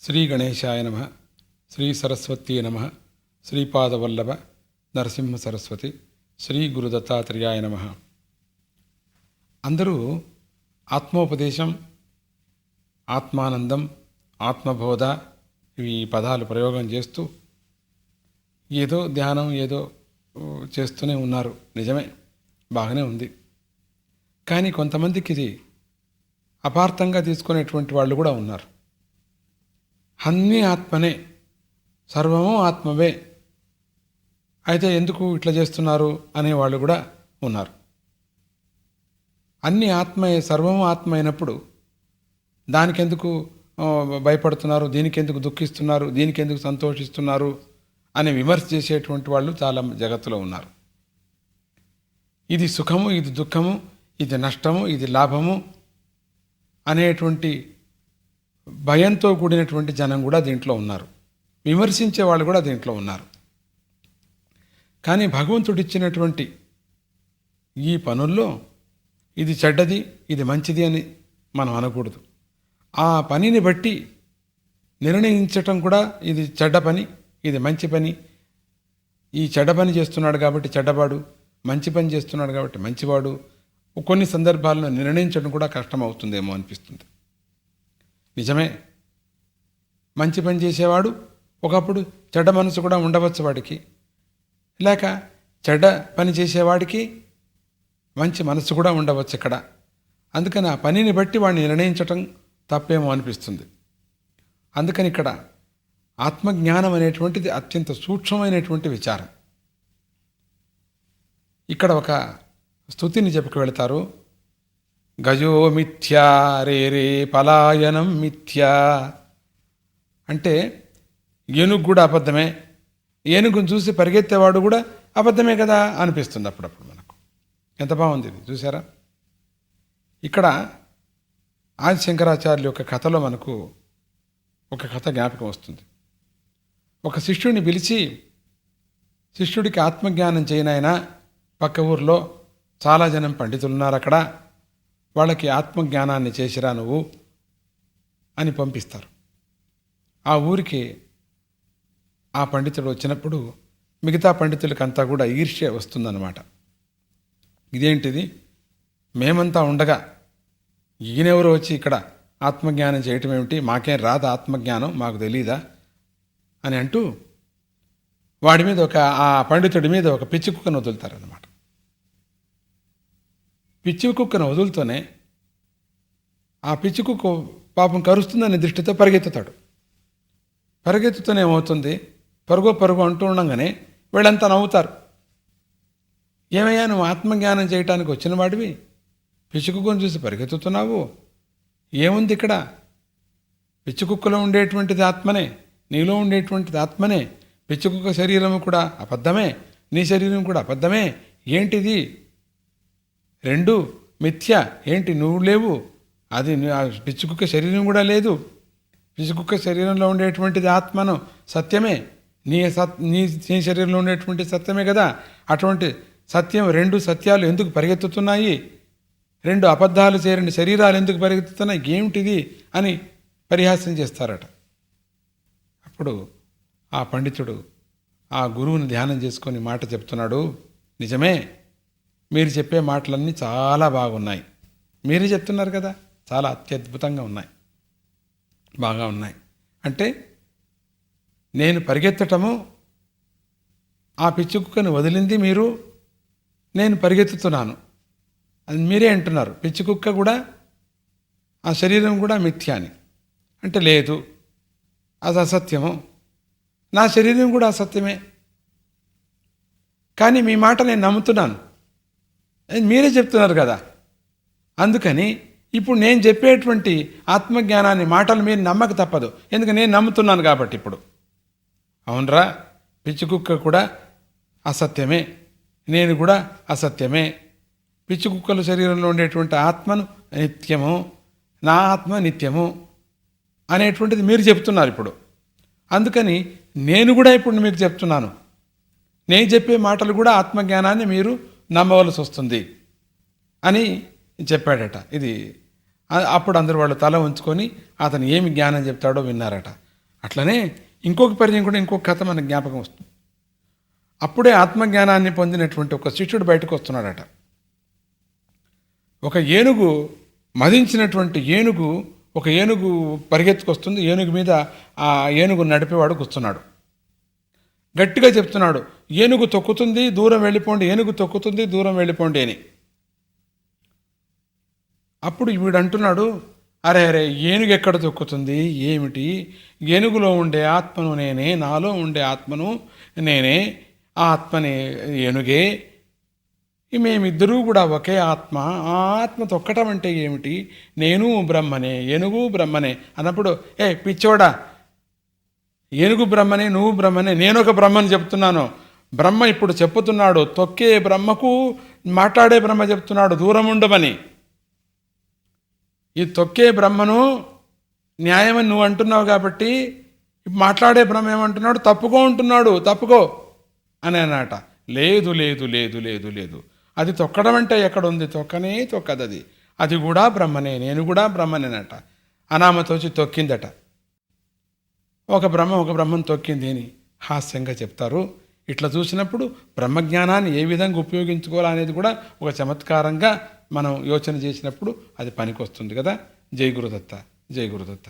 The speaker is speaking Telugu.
శ్రీ గణేశాయ నమ. శ్రీ సరస్వతీ నమ. శ్రీపాదవల్లభ నరసింహ సరస్వతి. శ్రీ గురు దత్తాత్రేయాయ నమ. అందరూ ఆత్మోపదేశం, ఆత్మానందం, ఆత్మబోధ ఇవి పదాలు ప్రయోగం చేస్తూ ఏదో ధ్యానం ఏదో చేస్తూనే ఉన్నారు. నిజమే, బాగానే ఉంది. కానీ కొంతమందికి ఇది అపార్థంగా తీసుకునేటువంటి వాళ్ళు కూడా ఉన్నారు. అన్నీ ఆత్మనే, సర్వము ఆత్మవే, అయితే ఎందుకు ఇట్లా చేస్తున్నారు అనేవాళ్ళు కూడా ఉన్నారు. అన్నీ ఆత్మయే, సర్వము ఆత్మ అయినప్పుడు దానికెందుకు భయపడుతున్నారు, దీనికెందుకు దుఃఖిస్తున్నారు, దీనికెందుకు సంతోషిస్తున్నారు అని విమర్శ చేసేటువంటి వాళ్ళు చాలా జగత్తులో ఉన్నారు. ఇది సుఖము, ఇది దుఃఖము, ఇది నష్టము, ఇది లాభము అనేటువంటి భయంతో కూడినటువంటి జనం కూడా దీంట్లో ఉన్నారు. విమర్శించే వాళ్ళు కూడా దీంట్లో ఉన్నారు. కానీ భగవంతుడిచ్చినటువంటి ఈ పనుల్లో ఇది చెడ్డది, ఇది మంచిది అని మనం అనకూడదు. ఆ పనిని బట్టి నిర్ణయించటం కూడా ఇది చెడ్డ పని, ఇది మంచి పని, ఈ చెడ్డ పని చేస్తున్నాడు కాబట్టి చెడ్డవాడు, మంచి పని చేస్తున్నాడు కాబట్టి మంచివాడు, కొన్ని సందర్భాల్లో నిర్ణయించడం కూడా కష్టమవుతుందేమో అనిపిస్తుంది. నిజమే, మంచి పని చేసేవాడు ఒకప్పుడు చెడ్డ మనసు కూడా ఉండవచ్చు వాడికి, లేక చెడ్డ పని చేసేవాడికి మంచి మనసు కూడా ఉండవచ్చు ఇక్కడ. అందుకని ఆ పనిని బట్టి వాడిని నిర్ణయించటం తప్పేమో అనిపిస్తుంది. అందుకని ఇక్కడ ఆత్మజ్ఞానం అనేటువంటిది అత్యంత సూక్ష్మమైనటువంటి విచారం. ఇక్కడ ఒక స్తుతిని చెప్పుకు వెళతారు. గజో మిథ్యా రే రే పలాయనం మిథ్యా అంటే ఏనుగు కూడా అబద్ధమే, ఏనుగును చూసి పరిగెత్తేవాడు కూడా అబద్ధమే కదా అనిపిస్తుంది అప్పుడప్పుడు మనకు. ఎంత బాగుంది ఇది, చూసారా? ఇక్కడ ఆది శంకరాచార్యుల యొక్క కథలో మనకు ఒక కథ జ్ఞాపకం వస్తుంది. ఒక శిష్యుడిని పిలిచి, శిష్యుడికి ఆత్మజ్ఞానం చేయనైనా పక్క ఊరిలో చాలా జనం పండితులు ఉన్నారు, అక్కడ వాళ్ళకి ఆత్మజ్ఞానాన్ని చేసిరా నువ్వు అని పంపిస్తారు. ఆ ఊరికి ఆ పండితుడు వచ్చినప్పుడు మిగతా పండితులకంతా కూడా ఈర్ష్య వస్తుందన్నమాట. ఇదేంటిది, మేమంతా ఉండగా ఈయనెవరో వచ్చి ఇక్కడ ఆత్మజ్ఞానం చేయటం ఏమిటి, మాకేం రాదు ఆత్మజ్ఞానం, మాకు తెలీదా అని అంటూ వాడి మీద ఆ పండితుడి మీద ఒక పిచ్చి కుక్కను వదులుతారన్నమాట. పిచ్చి కుక్కను వదులుతూనే ఆ పిచ్చి కుక్క పాపం కరుస్తుందనే దృష్టితో పరిగెత్తుతాడు. పరిగెత్తుతూనే ఏమవుతుంది, పరుగు అంటూ ఉండగానే వీళ్ళంతా నవ్వుతారు. ఏమయ్యా, నువ్వు ఆత్మజ్ఞానం చేయటానికి వచ్చిన వాడివి, పిచ్చి కుక్కను చూసి పరిగెత్తుతున్నావు, ఏముంది ఇక్కడ? పిచ్చి కుక్కలో ఉండేటువంటిది ఆత్మనే, నీలో ఉండేటువంటిది ఆత్మనే, పిచ్చి కుక్క శరీరం కూడా అబద్ధమే, నీ శరీరం కూడా అబద్ధమే, ఏంటిది? రెండు మిథ్య, ఏంటి నువ్వు లేవు, అది పిచ్చి కుక్క శరీరం కూడా లేదు, పిచ్చి కుక్క శరీరంలో ఉండేటువంటిది ఆత్మను సత్యమే, నీ శరీరంలో ఉండేటువంటి సత్యమే కదా. అటువంటి సత్యం, రెండు సత్యాలు ఎందుకు పరిగెత్తుతున్నాయి, రెండు అబద్ధాలు చేరిన శరీరాలు ఎందుకు పరిగెత్తుతున్నాయి, ఏమిటిది అని పరిహాసం చేస్తారట. అప్పుడు ఆ పండితుడు ఆ గురువుని ధ్యానం చేసుకొని మాట చెప్తున్నాడు. నిజమే, మీరు చెప్పే మాటలన్నీ చాలా బాగున్నాయి, మీరే చెప్తున్నారు కదా, చాలా అత్యద్భుతంగా ఉన్నాయి, బాగా ఉన్నాయి. అంటే నేను పరిగెత్తటము, ఆ పిచ్చి కుక్కను వదిలింది మీరు, నేను పరిగెత్తుతున్నాను అది మీరే అంటున్నారు. పిచ్చి కుక్క కూడా ఆ శరీరం కూడా మిథ్య అని అంటే లేదు, అది అసత్యము, నా శరీరం కూడా అసత్యమే, కానీ మీ మాట నేను నమ్ముతున్నాను, మీరే చెప్తున్నారు కదా. అందుకని ఇప్పుడు నేను చెప్పేటువంటి ఆత్మజ్ఞానాన్ని మాటలు మీరు నమ్మక తప్పదు, ఎందుకు నేను నమ్ముతున్నాను కాబట్టి. ఇప్పుడు అవునరా, పిచ్చి కుక్క కూడా అసత్యమే, నేను కూడా అసత్యమే, పిచ్చి కుక్కల శరీరంలో ఉండేటువంటి ఆత్మను నిత్యము, నా ఆత్మ నిత్యము అనేటువంటిది మీరు చెప్తున్నారు ఇప్పుడు. అందుకని నేను కూడా ఇప్పుడు మీకు చెప్తున్నాను, నేను చెప్పే మాటలు కూడా ఆత్మజ్ఞానాన్ని మీరు నమ్మవలసి వస్తుంది అని చెప్పాడట. ఇది అప్పుడు అందరూ వాళ్ళు తల ఉంచుకొని అతను ఏమి జ్ఞానం చెప్తాడో విన్నారట. అట్లనే ఇంకొక పరిచయం కూడా ఇంకొక కథ మనకు జ్ఞాపకం వస్తుంది. అప్పుడే ఆత్మజ్ఞానాన్ని పొందినటువంటి ఒక శిష్యుడు బయటకు వస్తున్నాడట. ఒక ఏనుగు, మదించినటువంటి ఏనుగు, ఒక ఏనుగు పరిగెత్తుకొస్తుంది. ఏనుగు మీద ఆ ఏనుగు నడిపేవాడు కూర్చున్నాడు. గట్టిగా చెప్తున్నాడు, ఏనుగు తొక్కుతుంది దూరం వెళ్ళిపోండి, ఏనుగు తొక్కుతుంది దూరం వెళ్ళిపోండి అని. అప్పుడు వీడు అంటున్నాడు, అరే అరే ఏనుగు ఎక్కడ తొక్కుతుంది ఏమిటి, ఏనుగులో ఉండే ఆత్మను నేనే, నాలో ఉండే ఆత్మను నేనే, ఆ ఆత్మనే ఏనుగే, మేమిద్దరూ కూడా ఒకే ఆత్మ, ఆ ఆత్మ తొక్కటం అంటే ఏమిటి, నేను బ్రహ్మనే ఏనుగు బ్రహ్మనే అన్నప్పుడు, ఏ పిచ్చోడా, ఏనుగు బ్రహ్మనే నువ్వు బ్రహ్మనే, నేను ఒక బ్రహ్మని చెప్తున్నాను. బ్రహ్మ ఇప్పుడు చెప్పుతున్నాడు, తొక్కే బ్రహ్మకు మాట్లాడే బ్రహ్మ చెప్తున్నాడు దూరం ఉండమని. ఈ తొక్కే బ్రహ్మను న్యాయమని నువ్వు అంటున్నావు కాబట్టి మాట్లాడే బ్రహ్మ ఏమంటున్నాడు, తప్పుకో అంటున్నాడు, తప్పుకో అని అన్నట. లేదు లేదు లేదు లేదు లేదు, అది తొక్కడం అంటే ఎక్కడుంది, తొక్కనే తొక్కదు, అది కూడా బ్రహ్మనే, నేను కూడా బ్రహ్మనేనట. అనామతో వచ్చి తొక్కిందట. ఒక బ్రహ్మను తొక్కింది అని హాస్యంగా చెప్తారు. ఇట్లా చూసినప్పుడు బ్రహ్మజ్ఞానాన్ని ఏ విధంగా ఉపయోగించుకోవాలనేది కూడా ఒక చమత్కారంగా మనం యోచన చేసినప్పుడు అది పనికొస్తుంది కదా. జై గురుదత్త, జై గురుదత్త.